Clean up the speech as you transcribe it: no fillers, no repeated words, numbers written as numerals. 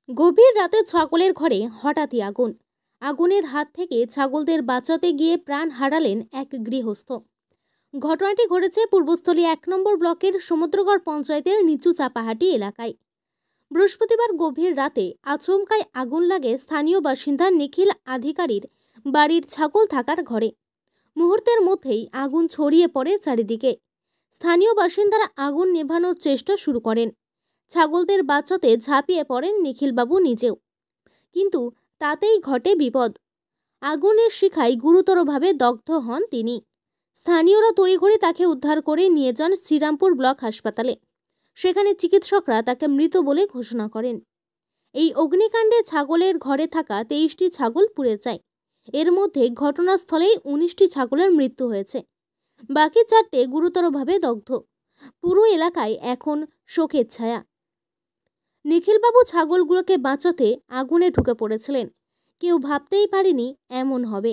গভীর রাতে ছাগলের ঘরে হঠাৎই আগুন। আগুনের হাত থেকে ছাগলদের বাঁচাতে গিয়ে প্রাণ হারালেন এক গৃহস্থ। ঘটনাটি ঘটেছে পূর্বস্থলী 1 নম্বর ব্লকের সমুদ্রগড় পঞ্চায়েতের নিচু চাপাহাটি এলাকায়। বৃহস্পতিবার গভীর রাতে আচমকায় আগুন লাগে স্থানীয় বাসিন্দা নিখিল আধিকারীর বাড়ির ছাগল থাকার ঘরে। মুহূর্তের মধ্যেই আগুন ছড়িয়ে পড়ে চারিদিকে। স্থানীয় বাসিন্দারা আগুন নেভানোর চেষ্টা শুরু করেন। ছাগলদের বাঁচাতে ঝাঁপিয়ে পড়েন নিখিলবাবু নিজেও, কিন্তু তাতেই ঘটে বিপদ। আগুনের শিখায় গুরুতরভাবে দগ্ধ হন তিনি। স্থানীয়রা তড়িঘড়ি তাকে উদ্ধার করে নিয়ে যান শ্রীরামপুর ব্লক হাসপাতালে। সেখানে চিকিৎসকরা তাকে মৃত বলে ঘোষণা করেন। এই অগ্নিকাণ্ডে ছাগলের ঘরে থাকা 23টি ছাগল পুড়ে যায়। এর মধ্যে ঘটনাস্থলেই 19টি ছাগলের মৃত্যু হয়েছে, বাকি 4টে গুরুতরভাবে দগ্ধ। পুরো এলাকায় এখন শোকের ছায়া। নিখিলবাবু ছাগলগুলোকে বাঁচাতে আগুনে ঢুকে পড়েছিলেন। কেউ ভাবতেই পারেনি এমন হবে।